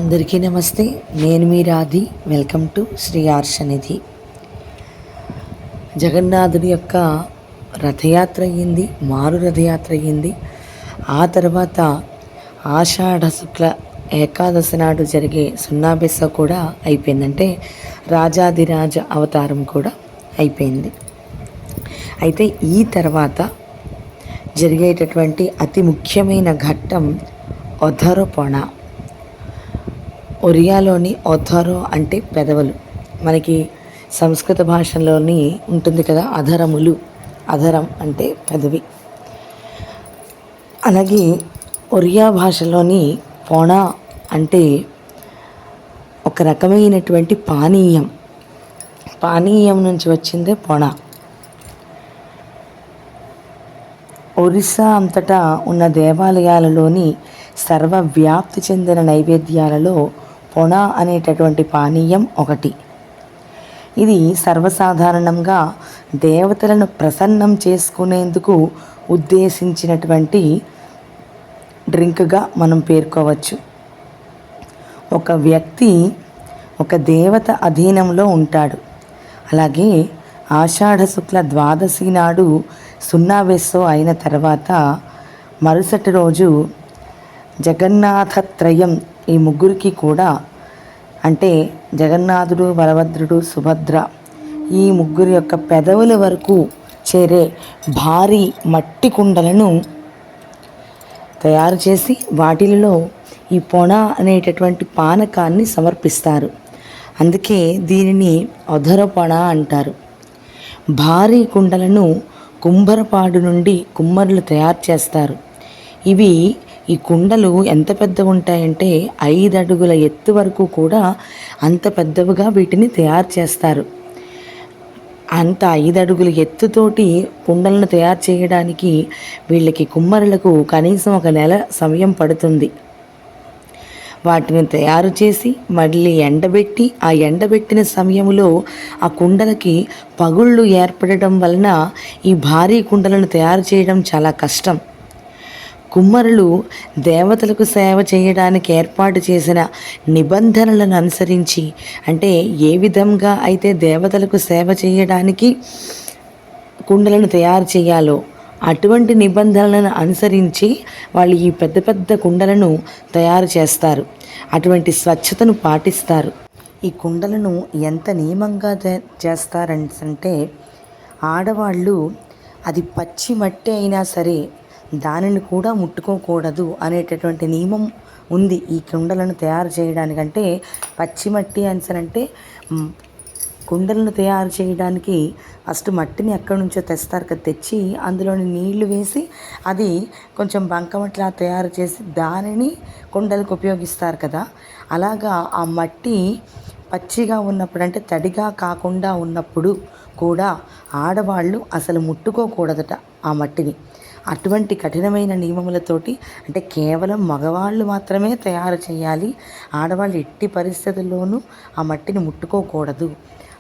అందరికీ నమస్తే. నేను మీ రాధి. Welcome to Shri Arshanidhi. జగన్నాథుడి యొక్క రథయాత్ర అయ్యింది, మారు రథయాత్ర అయ్యింది. ఆ తర్వాత ఆషాఢ శుక్ల ఏకాదశి నాడు జరిగే సున్నాబెస్స కూడా అయిపోయింది. అంటే రాజాదిరాజ అవతారం కూడా అయిపోయింది. అయితే ఈ తర్వాత జరిగేటటువంటి అతి ముఖ్యమైన ఘట్టం ఒథరపొణ. ఒరియాలోని ఒథరో అంటే పెదవులు. మనకి సంస్కృత భాషలోని ఉంటుంది కదా అధరములు. అధరం అంటే పెదవి. అలాగే ఒరియా భాషలోని పొణ అంటే ఒక రకమైనటువంటి పానీయం నుంచి వచ్చిందే పొణ. ఒరిస్సా అంతటా ఉన్న దేవాలయాలలోని సర్వవ్యాప్తి చెందిన నైవేద్యాలలో పొణ అనేటటువంటి పానీయం ఒకటి. ఇది సర్వసాధారణంగా దేవతలను ప్రసన్నం చేసుకునేందుకు ఉద్దేశించినటువంటి డ్రింక్గా మనం పేర్కోవచ్చు. ఒక వ్యక్తి ఒక దేవత అధీనంలో ఉంటాడు. అలాగే ఆషాఢ శుక్ల ద్వాదశి నాడు సున్నాబెస్సో అయిన తర్వాత మరుసటి రోజు జగన్నాథత్రయం, ఈ ముగ్గురికి కూడా అంటే జగన్నాథుడు, బలభద్రుడు, సుభద్ర, ఈ ముగ్గురి యొక్క పెదవుల వరకు చేరే భారీ మట్టి కుండలను తయారు చేసి వాటిల్లో ఈ పొణ అనేటటువంటి పానకాన్ని సమర్పిస్తారు. అందుకే దీనిని ఒథరపొణ అంటారు. భారీ కుండలను కుంభరపాడు నుండి కుమ్మరులు తయారు చేస్తారు. ఈ కుండలు ఎంత పెద్దగా ఉంటాయంటే 5 అడుగుల ఎత్తు వరకు కూడా అంత పెద్దవిగా వీటిని తయారు చేస్తారు. అంత 5 అడుగుల ఎత్తుతోటి కుండలను తయారు చేయడానికి వీళ్ళకి కుమ్మరులకు కనీసం 1 నెల సమయం పడుతుంది. వాటిని తయారు చేసి మళ్ళీ ఎండబెట్టి, ఆ ఎండబెట్టిన సమయంలో ఆ కుండలకి పగుళ్ళు ఏర్పడడం వలన ఈ భారీ కుండలను తయారు చేయడం చాలా కష్టం. కుమ్మరులు దేవతలకు సేవ చేయడానికి ఏర్పాటు చేసిన నిబంధనలను అనుసరించి, అంటే ఏ విధంగా అయితే దేవతలకు సేవ చేయడానికి కుండలను తయారు చేయాలో అటువంటి నిబంధనలను అనుసరించి వాళ్ళు ఈ పెద్ద పెద్ద కుండలను తయారు చేస్తారు. అటువంటి స్వచ్ఛతను పాటిస్తారు. ఈ కుండలను ఎంత నియమంగా చేస్తారంటే ఆడవాళ్ళు అది పచ్చి మట్టి అయినా సరే దానిని కూడా ముట్టుకోకూడదు అనేటటువంటి నియమం ఉంది ఈ కుండలను తయారు చేయడానికంటే. పచ్చి మట్టి అంటే కుండలను తయారు చేయడానికి ఫస్ట్ మట్టిని ఎక్కడి నుంచో తెస్తారు కదా, తెచ్చి అందులోని నీళ్లు వేసి అది కొంచెం బంకమట్లా తయారు చేసి దానిని కుండలకు ఉపయోగిస్తారు కదా. అలాగా ఆ మట్టి పచ్చిగా ఉన్నప్పుడు, అంటే తడిగా కాకుండా ఉన్నప్పుడు కూడా ఆడవాళ్ళు అసలు ముట్టుకోకూడదట ఆ మట్టిని. అటువంటి కఠినమైన నియమములతోటి, అంటే కేవలం మగవాళ్ళు మాత్రమే తయారు చేయాలి, ఆడవాళ్ళు ఎట్టి పరిస్థితుల్లోనూ ఆ మట్టిని ముట్టుకోకూడదు.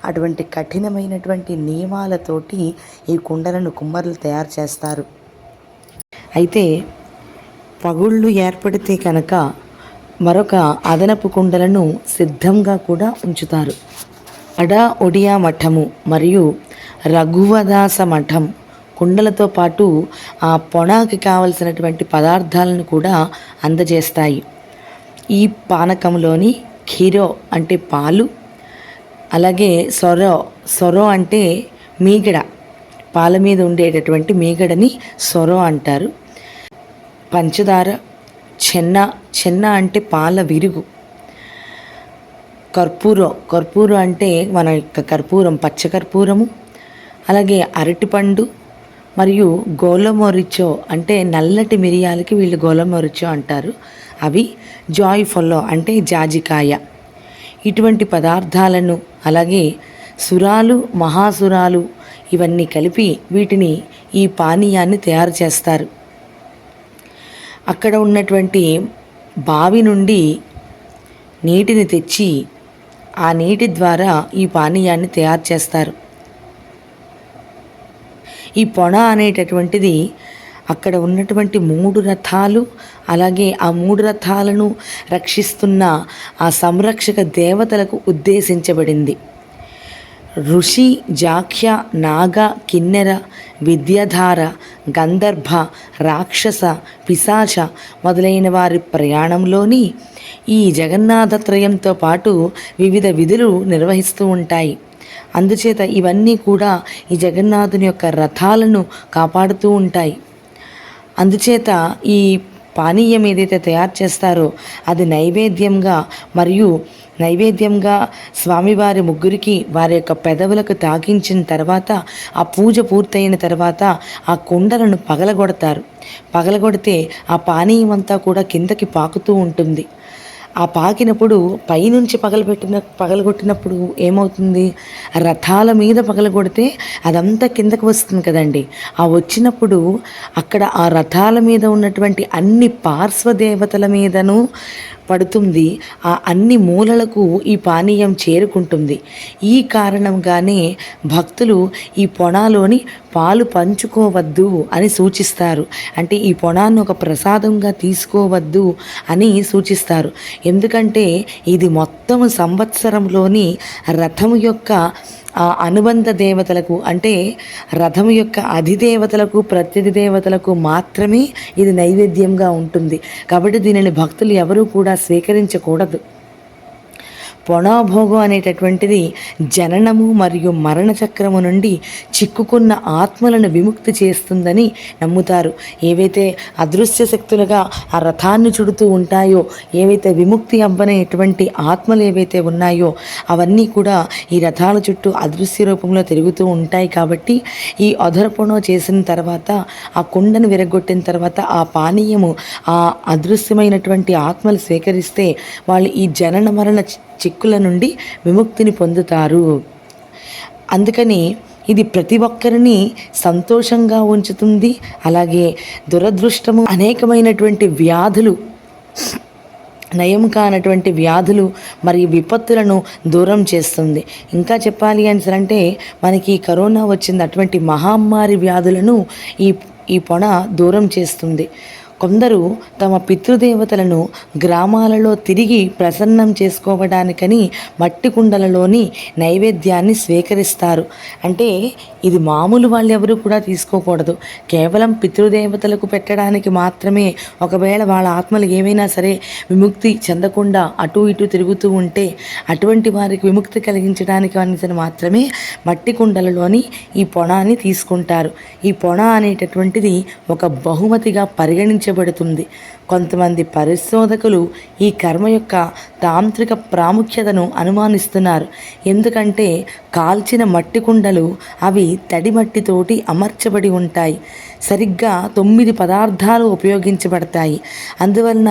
అటువంటి కఠినమైనటువంటి నియమాలతోటి ఈ కుండలను కుమ్మరులు తయారు చేస్తారు. అయితే పగుళ్ళు ఏర్పడితే కనుక మరొక అదనపు కుండలను సిద్ధంగా కూడా ఉంచుతారు. ఒడియా మఠము మరియు రఘువదాస మఠం కుండలతో పాటు ఆ పొణాకి కావలసినటువంటి పదార్థాలను కూడా అందజేస్తాయి. ఈ పానకంలోని ఖీరో అంటే పాలు, అలాగే సొరో అంటే మీగడ, పాల మీద ఉండేటటువంటి మీగడని సొరో అంటారు. పంచదార, చెన్న అంటే పాల విరుగు, కర్పూరం అంటే మన యొక్క కర్పూరం, పచ్చకర్పూరము, అలాగే అరటిపండు మరియు గోలమొరిచో అంటే నల్లటి మిరియాలకి వీళ్ళు గోలమొరిచో అంటారు. అవి జాయ్ఫలో అంటే జాజికాయ. ఇటువంటి పదార్థాలను, అలాగే సురాలు, మహాసురాలు ఇవన్నీ కలిపి వీటిని, ఈ పానీయాన్ని తయారు చేస్తారు. అక్కడ ఉన్నటువంటి బావి నుండి నీటిని తెచ్చి ఆ నీటి ద్వారా ఈ పానీయాన్ని తయారు చేస్తారు. ఈ పొణ అనేటటువంటిది అక్కడ ఉన్నటువంటి 3 రథాలు, అలాగే ఆ 3 రథాలను రక్షిస్తున్న ఆ సంరక్షక దేవతలకు ఉద్దేశించబడింది. ఋషి, జాఖ్య, నాగ, కిన్నెర, విద్యాధార, గంధర్భ, రాక్షస, పిశాచ మొదలైన వారి ప్రయాణంలోని ఈ జగన్నాథత్రయంతో పాటు వివిధ విధులు నిర్వహిస్తూ ఉంటాయి. అందుచేత ఇవన్నీ కూడా ఈ జగన్నాథుని యొక్క రథాలను కాపాడుతూ ఉంటాయి. అందుచేత ఈ పానీయం ఏదైతే తయారు చేస్తారో అది నైవేద్యంగా స్వామివారి ముగ్గురికి వారి యొక్క పెదవులకు తాకించిన తర్వాత, ఆ పూజ పూర్తయిన తర్వాత ఆ కుండలను పగలగొడితే ఆ పానీయం అంతా కూడా కిందకి పాకుతూ ఉంటుంది. ఆ పాకినప్పుడు పైనుంచి పగలగొట్టినప్పుడు ఏమవుతుంది, రథాల మీద పగలగొడితే అదంతా కిందకు వస్తుంది కదండి. ఆ వచ్చినప్పుడు అక్కడ ఆ రథాల మీద ఉన్నటువంటి అన్ని పార్శ్వదేవతల మీదను పడుతుంది. ఆ అన్ని మూలలకు ఈ పానీయం చేరుకుంటుంది. ఈ కారణంగానే భక్తులు ఈ పొణాలోని పాలు పంచుకోవద్దు అని సూచిస్తారు. అంటే ఈ పొణాన్ని ఒక ప్రసాదంగా తీసుకోవద్దు అని సూచిస్తారు. ఎందుకంటే ఇది మొత్తం సంవత్సరంలోని రథము యొక్క అనుబంధ దేవతలకు, అంటే రథము యొక్క అధిదేవతలకు, ప్రత్యధి దేవతలకు మాత్రమే ఇది నైవేద్యంగా ఉంటుంది. కాబట్టి దీనిని భక్తులు ఎవరూ కూడా స్వీకరించకూడదు. పొణాభోగం అనేటటువంటిది జననము మరియు మరణ చక్రము నుండి చిక్కుకున్న ఆత్మలను విముక్తి చేస్తుందని నమ్ముతారు. ఏవైతే అదృశ్య శక్తులుగా ఆ రథాన్ని చుడుతూ ఉంటాయో, ఏవైతే విముక్తి అవ్వనేటువంటి ఆత్మలు ఏవైతే ఉన్నాయో అవన్నీ కూడా ఈ రథాల చుట్టూ అదృశ్య రూపంలో తిరుగుతూ ఉంటాయి. కాబట్టి ఈ అధర్పణం చేసిన తర్వాత, ఆ కుండను విరగొట్టిన తర్వాత ఆ పానీయము ఆ అదృశ్యమైనటువంటి ఆత్మలు స్వీకరిస్తే వాళ్ళు ఈ జనన మరణ చిక్కుల నుండి విముక్తిని పొందుతారు. అందుకని ఇది ప్రతి ఒక్కరిని సంతోషంగా ఉంచుతుంది. అలాగే దురదృష్టము, అనేకమైనటువంటి వ్యాధులు, నయం కానటువంటి వ్యాధులు మరియు విపత్తులను దూరం చేస్తుంది. ఇంకా చెప్పాలి అంటే మనకి కరోనా వచ్చింది, అటువంటి మహమ్మారి వ్యాధులను ఈ పొణ దూరం చేస్తుంది. కొందరు తమ పితృదేవతలను గ్రామాలలో తిరిగి ప్రసన్నం చేసుకోవడానికని మట్టి కుండలలోని నైవేద్యాన్ని స్వీకరిస్తారు. అంటే ఇది మామూలు వాళ్ళు ఎవరు కూడా తీసుకోకూడదు. కేవలం పితృదేవతలకు పెట్టడానికి మాత్రమే. ఒకవేళ వాళ్ళ ఆత్మలు ఏమైనా సరే విముక్తి చెందకుండా అటు ఇటు తిరుగుతూ ఉంటే అటువంటి వారికి విముక్తి కలిగించడానికి అనేసి మాత్రమే మట్టి కుండలలోని ఈ పొణాన్ని తీసుకుంటారు. ఈ పొణ అనేటటువంటిది ఒక బహుమతిగా పరిగణించబడుతుంది. కొంతమంది పరిశోధకులు ఈ కర్మ యొక్క తాంత్రిక ప్రాముఖ్యతను అనుమానిస్తున్నారు. ఎందుకంటే కాల్చిన మట్టి కుండలు అవి తడి మట్టితోటి అమర్చబడి ఉంటాయి. సరిగ్గా 9 పదార్థాలు ఉపయోగించబడతాయి. అందువలన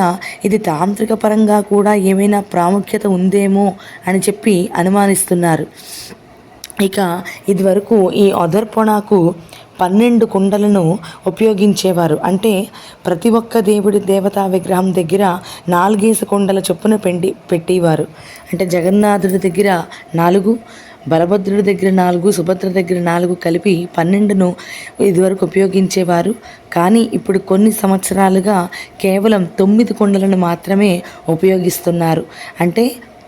ఇది తాంత్రిక పరంగా కూడా ఏమైనా ప్రాముఖ్యత ఉందేమో అని చెప్పి అనుమానిస్తున్నారు. ఇక ఇదివరకు ఈ అధర్పణకు 12 కుండలను ఉపయోగించేవారు. అంటే ప్రతి ఒక్క దేవతా విగ్రహం దగ్గర 4 కుండల చొప్పున పెట్టేవారు. అంటే జగన్నాథుడి దగ్గర 4, బలభద్రుడి దగ్గర 4, సుభద్ర దగ్గర 4 కలిపి 12ను ఇదివరకు ఉపయోగించేవారు. కానీ ఇప్పుడు కొన్ని సంవత్సరాలుగా కేవలం 9 కుండలను మాత్రమే ఉపయోగిస్తున్నారు. అంటే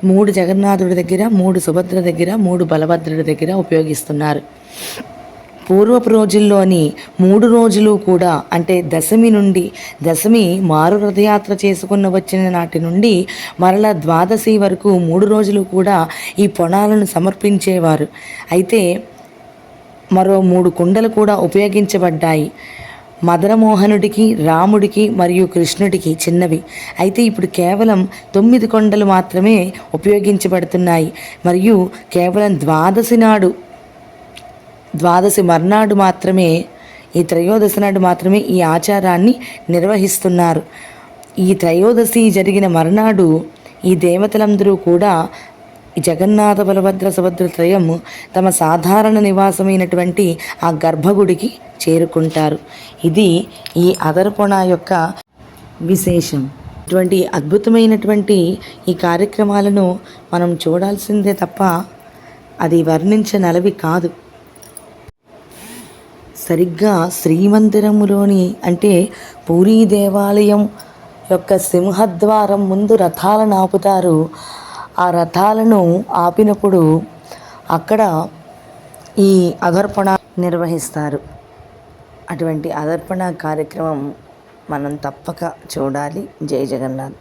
3 జగన్నాథుడి దగ్గర, 3 సుభద్ర దగ్గర, 3 బలభద్రుడి దగ్గర ఉపయోగిస్తున్నారు. పూర్వపు రోజుల్లోని 3 రోజులు కూడా, అంటే దశమి మారు రథయాత్ర చేసుకున్న వచ్చిన నాటి నుండి మరలా ద్వాదశి వరకు 3 రోజులు కూడా ఈ పొణాలను సమర్పించేవారు. అయితే మరో 3 కుండలు కూడా ఉపయోగించబడ్డాయి. మదనమోహనుడికి, రాముడికి మరియు కృష్ణుడికి చిన్నవి. అయితే ఇప్పుడు కేవలం 9 కుండలు మాత్రమే ఉపయోగించబడుతున్నాయి. మరియు కేవలం ద్వాదశి మర్నాడు మాత్రమే, ఈ త్రయోదశి నాడు మాత్రమే ఈ ఆచారాన్ని నిర్వహిస్తున్నారు. ఈ త్రయోదశి జరిగిన మర్నాడు ఈ దేవతలందరూ కూడా ఈ జగన్నాథ బలభద్ర సుభద్ర త్రయం తమ సాధారణ నివాసమైనటువంటి ఆ గర్భగుడికి చేరుకుంటారు. ఇది ఈ అధర్పణ యొక్క విశేషం. ఇటువంటి అద్భుతమైనటువంటి ఈ కార్యక్రమాలను మనం చూడాల్సిందే తప్ప అది వర్ణించనలవి కాదు. సరిగ్గా శ్రీమందిరములోని అంటే పూరీ దేవాలయం యొక్క సింహద్వారం ముందు రథాలను ఆపుతారు. ఆ రథాలను ఆపినప్పుడు అక్కడ ఈ అదర్పణ నిర్వహిస్తారు. అటువంటి అదర్పణ కార్యక్రమం మనం తప్పక చూడాలి. జై జగన్నాథ్.